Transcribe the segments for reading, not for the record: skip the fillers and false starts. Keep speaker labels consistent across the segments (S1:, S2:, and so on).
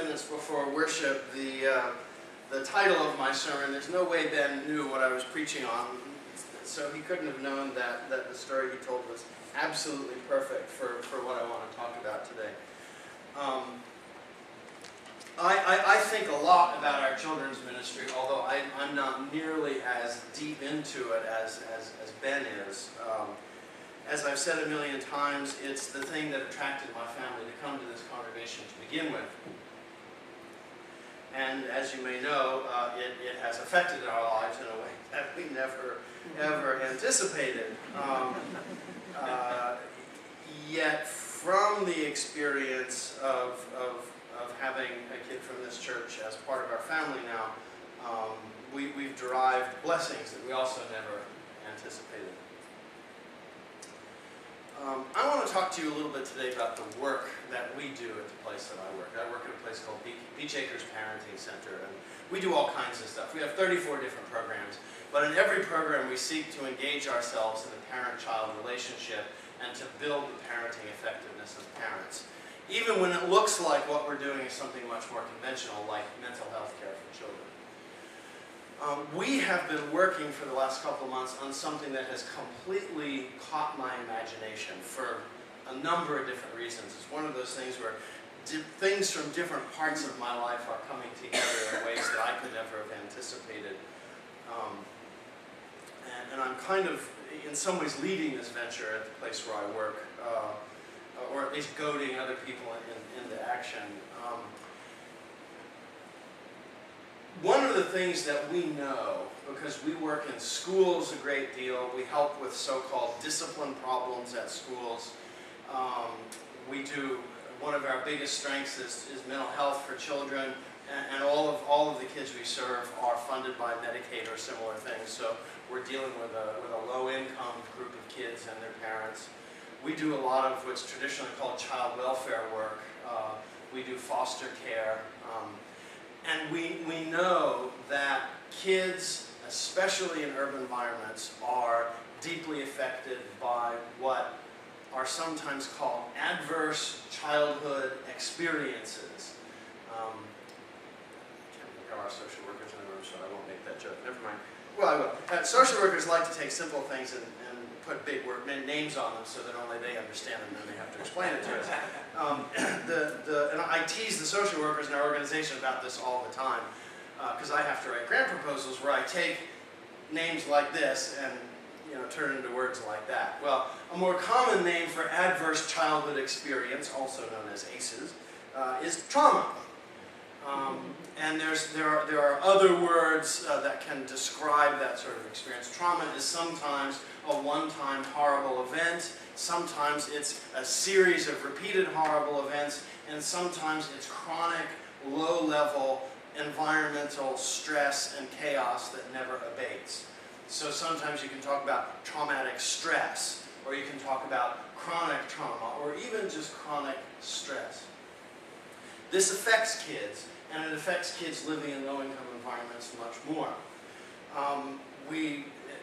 S1: Minutes before worship, the title of my sermon, there's no way Ben knew what I was preaching on, so he couldn't have known that the story he told was absolutely perfect for what I want to talk about today. I think a lot about our children's ministry, although I'm not nearly as deep into it as Ben is. As I've said a million times, it's the thing that attracted my family to come to this congregation to begin with. And as you may know, it has affected our lives in a way that we never, ever anticipated. Yet from the experience of having a kid from this church as part of our family now, we've derived blessings that we also never anticipated. I want to talk to you a little bit today about the work that we do at the place that I work. I work at a place called Beach Acres Parenting Center, and we do all kinds of stuff. We have 34 different programs, but in every program we seek to engage ourselves in the parent-child relationship and to build the parenting effectiveness of parents, even when it looks like what we're doing is something much more conventional, like mental health care for children. We have been working for the last couple of months on something that has completely caught my imagination for a number of different reasons. It's one of those things where things from different parts of my life are coming together in ways that I could never have anticipated. And I'm kind of, in some ways, leading this venture at the place where I work, or at least goading other people into action. One of the things that we know, because we work in schools a great deal, we help with so-called discipline problems at schools. One of our biggest strengths is mental health for children, and all of the kids we serve are funded by Medicaid or similar things. So we're dealing with a low-income group of kids and their parents. We do a lot of what's traditionally called child welfare work. We do foster care. And we know that kids, especially in urban environments, are deeply affected by what are sometimes called adverse childhood experiences. I can't think of our social workers in the room, so I won't make that joke. Never mind. Well, I will. Social workers like to take simple things and put big names on them so that only they understand them, and then they have to explain it to us. And I tease the social workers in our organization about this all the time, because I have to write grant proposals where I take names like this and turn into words like that. Well, a more common name for adverse childhood experience, also known as ACEs, is trauma. And there are other words that can describe that sort of experience. Trauma is sometimes a one-time horrible event, sometimes it's a series of repeated horrible events, and sometimes it's chronic, low-level environmental stress and chaos that never abates. So sometimes you can talk about traumatic stress, or you can talk about chronic trauma, or even just chronic stress. This affects kids, and it affects kids living in low-income environments much more.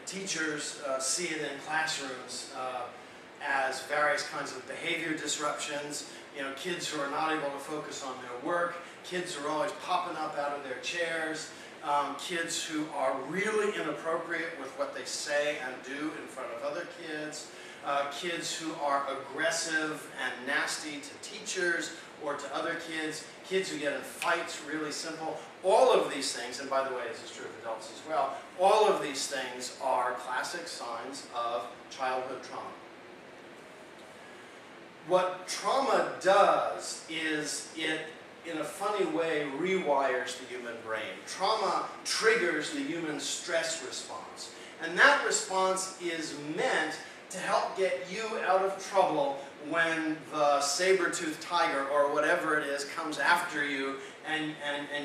S1: Teachers see it in classrooms as various kinds of behavior disruptions. Kids who are not able to focus on their work, kids who are always popping up out of their chairs, kids who are really inappropriate with what they say and do in front of other kids, kids who are aggressive and nasty to teachers or to other kids, kids who get in fights, really simple. All of these things, and by the way, this is true of adults as well, all of these things are classic signs of childhood trauma. What trauma does is it, in a funny way, rewires the human brain. Trauma triggers the human stress response. And that response is meant to help get you out of trouble when the saber-toothed tiger or whatever it is comes after you and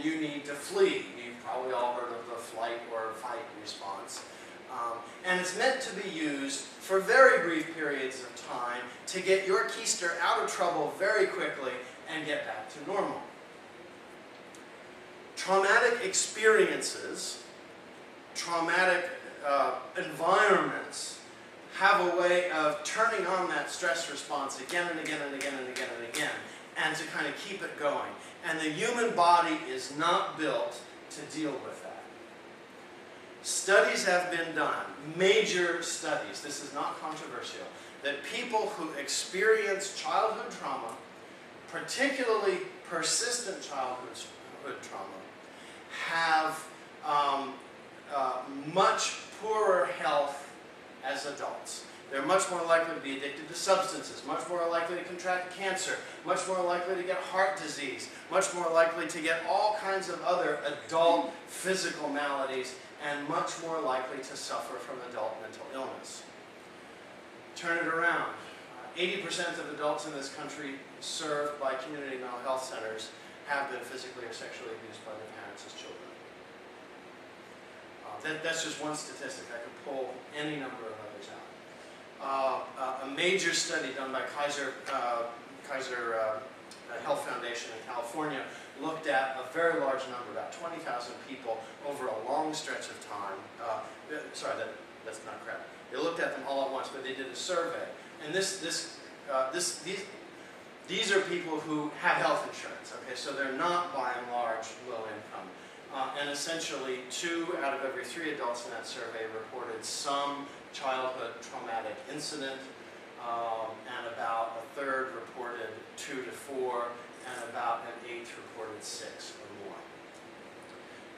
S1: you need to flee. You've probably all heard of the flight or fight response. And it's meant to be used for very brief periods of time to get your keister out of trouble very quickly and get back to normal. Traumatic experiences, traumatic environments have a way of turning on that stress response again and again and again and again and again. and to kind of keep it going. And the human body is not built to deal with that. Studies have been done, major studies, this is not controversial, that people who experience childhood trauma, particularly persistent childhood trauma, have much poorer health as adults. They're much more likely to be addicted to substances, much more likely to contract cancer, much more likely to get heart disease, much more likely to get all kinds of other adult physical maladies, and much more likely to suffer from adult mental illness. Turn it around. 80% of adults in this country served by community mental health centers have been physically or sexually abused by their parents as children. That's just one statistic. I could pull any number of others out. A major study done by Kaiser Health Foundation in California looked at a very large number, about 20,000 people over a long stretch of time. Sorry, that's not correct. They looked at them all at once, but they did a survey. And these are people who have health insurance, okay? So they're not, by and large, low income. And essentially, 2 out of every 3 adults in that survey reported some childhood traumatic incident, and about a third reported 2 to 4, and about an 1/8 reported 6 or more.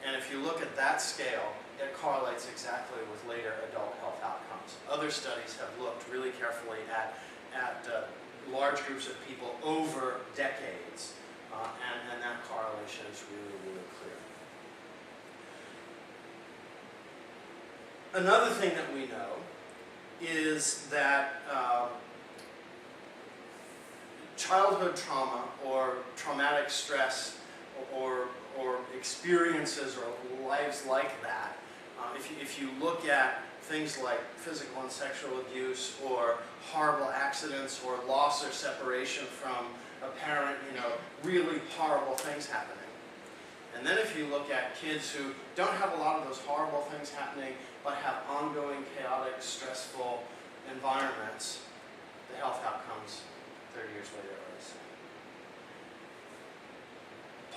S1: And if you look at that scale, it correlates exactly with later adult health outcomes. Other studies have looked really carefully at large groups of people over decades, and that correlation is really, really clear. Another thing that we know is that childhood trauma or traumatic stress or experiences or lives like that, if you look at things like physical and sexual abuse or horrible accidents or loss or separation from a parent, really horrible things happening. And then if you look at kids who don't have a lot of those horrible things happening but have ongoing, chaotic, stressful environments, the health outcomes 30 years later are the same.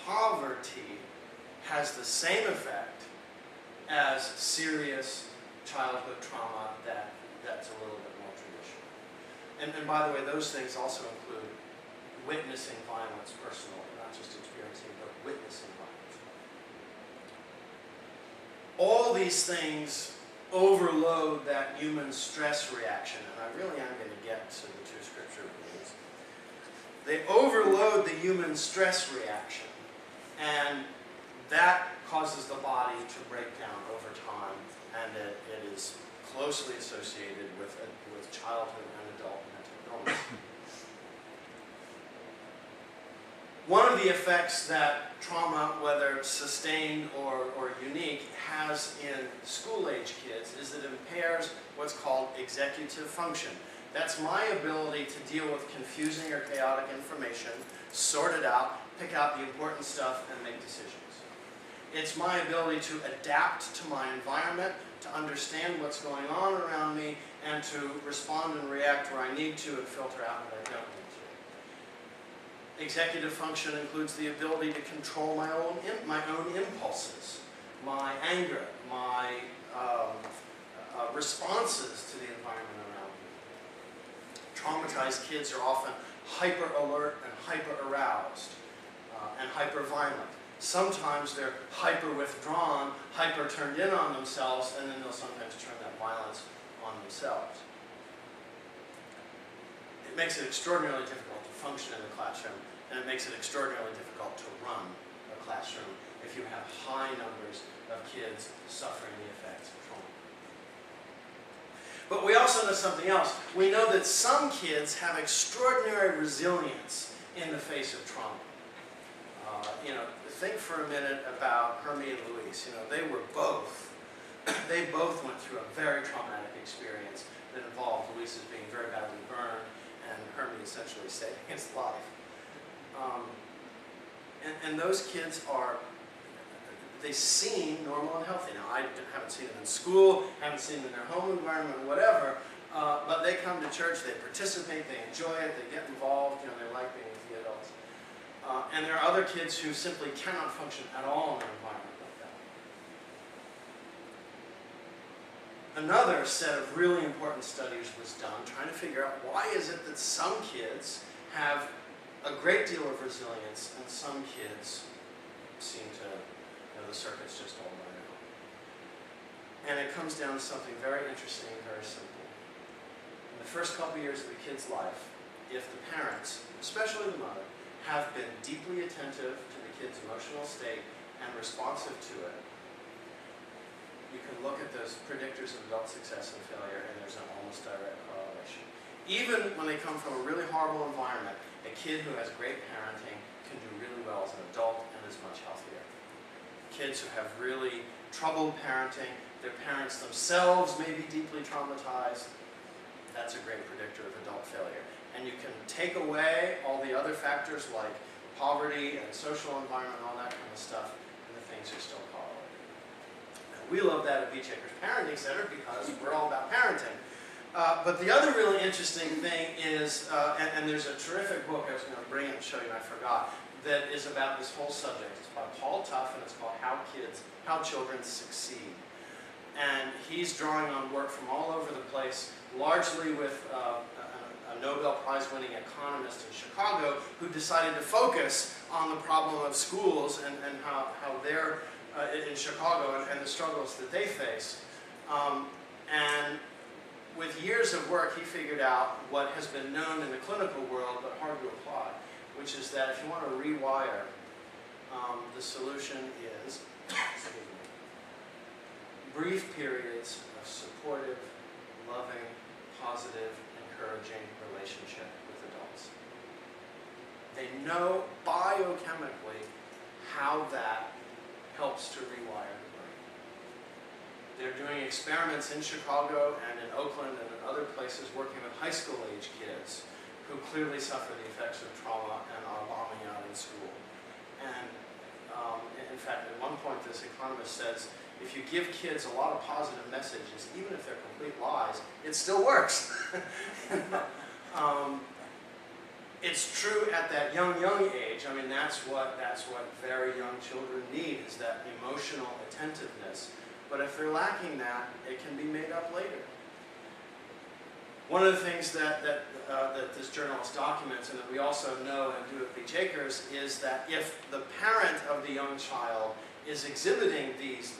S1: Poverty has the same effect as serious childhood trauma that's a little bit more traditional. And by the way, those things also include witnessing violence personally, not just experiencing, but witnessing violence. All these things overload that human stress reaction, and I really am going to get to the 2 scripture readings. They overload the human stress reaction, and that causes the body to break down over time, and it is closely associated with childhood and adult mental illness. One of the effects that trauma, whether sustained or unique, has in school-age kids is that it impairs what's called executive function. That's my ability to deal with confusing or chaotic information, sort it out, pick out the important stuff, and make decisions. It's my ability to adapt to my environment, to understand what's going on around me, and to respond and react where I need to and filter out what I don't need to. Executive function includes the ability to control my own impulses, my anger, my responses to the environment around me. Traumatized kids are often hyper-alert and hyper-aroused and hyper-violent. Sometimes they're hyper-withdrawn, hyper-turned in on themselves, and then they'll sometimes turn that violence on themselves. It makes it extraordinarily difficult to function in the classroom, and it makes it extraordinarily difficult to run a classroom if you have high numbers of kids suffering the effects of trauma. But we also know something else. We know that some kids have extraordinary resilience in the face of trauma. Think for a minute about Hermie and Louise. They both went through a very traumatic experience that involved Louise being very badly burned and Hermie essentially saving his life. And those kids they seem normal and healthy. Now, I haven't seen them in school, haven't seen them in their home environment, whatever, but they come to church, they participate, they enjoy it, they get involved, they like being with the adults. And there are other kids who simply cannot function at all in an environment like that. Another set of really important studies was done trying to figure out why is it that some kids have a great deal of resilience and some kids seem to, the circuits just all run out. And it comes down to something very interesting and very simple. In the first couple years of a kid's life, if the parents, especially the mother, have been deeply attentive to the kid's emotional state and responsive to it, you can look at those predictors of adult success and failure, and there's an almost direct correlation. Even when they come from a really horrible environment, a kid who has great parenting can do really well as an adult and is much healthier. Kids who have really troubled parenting, their parents themselves may be deeply traumatized, that's a great predictor of adult failure. And you can take away all the other factors like poverty and social environment and all that kind of stuff, and the things are still correlated. And we love that at Beach Acres Parenting Center because we're all about parenting. But the other really interesting thing is, and there's a terrific book I was going to bring and show you, I forgot, that is about this whole subject. It's by Paul Tough, and it's called How Children Succeed. And he's drawing on work from all over the place, largely with a Nobel Prize-winning economist in Chicago who decided to focus on the problem of schools and how they're in Chicago and the struggles that they face. And with years of work, he figured out what has been known in the clinical world but hard to apply, which is that if you want to rewire, the solution is brief periods of supportive, loving, positive, encouraging relationship with adults. They know biochemically how that helps to rewire the brain. They're doing experiments in Chicago and in Oakland and in other places working with high school age kids who clearly suffer the effects of trauma and are bombing out in school. And in fact, at one point this economist says, if you give kids a lot of positive messages, even if they're complete lies, it still works. It's true at that young age. I mean, that's what very young children need, is that emotional attentiveness. But if they're lacking that, it can be made up later. One of the things that this journalist documents, and that we also know and do at Beach Acres, is that if the parent of the young child is exhibiting these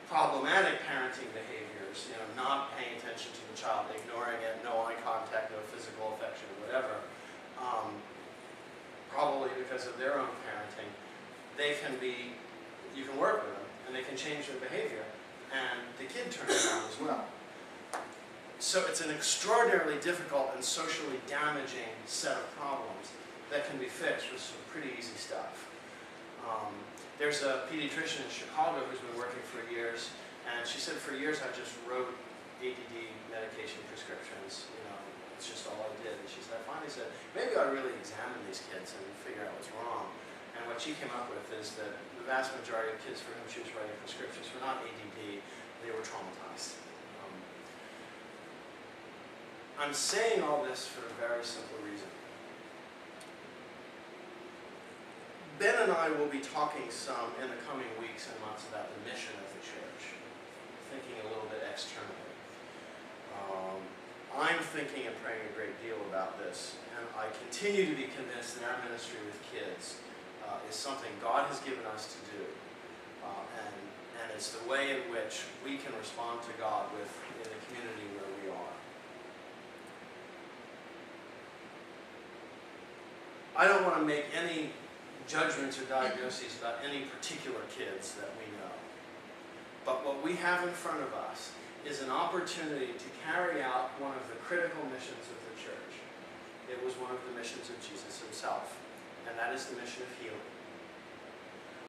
S1: problematic parenting behaviors, not paying attention to the child, ignoring it, no eye contact, no physical affection, whatever, probably because of their own parenting, you can work with them, and they can change their behavior, and the kid turns around as well. So it's an extraordinarily difficult and socially damaging set of problems that can be fixed with some pretty easy stuff. There's a pediatrician in Chicago who's been working for years, and she said for years I just wrote ADD medication prescriptions. It's just all I did. And she said, I finally said, maybe I really examine these kids and figure out what's wrong. And what she came up with is that the vast majority of kids for whom she was writing prescriptions were not ADD, they were traumatized. I'm saying all this for a very simple reason. Ben and I will be talking some in the coming weeks and months about the mission of the church, thinking a little bit externally. I'm thinking and praying a great deal about this, and I continue to be convinced that our ministry with kids is something God has given us to do, and it's the way in which we can respond to God in the community where we are. I don't want to make any judgments or diagnoses about any particular kids that we know. But what we have in front of us is an opportunity to carry out one of the critical missions of the church. It was one of the missions of Jesus himself, and that is the mission of healing.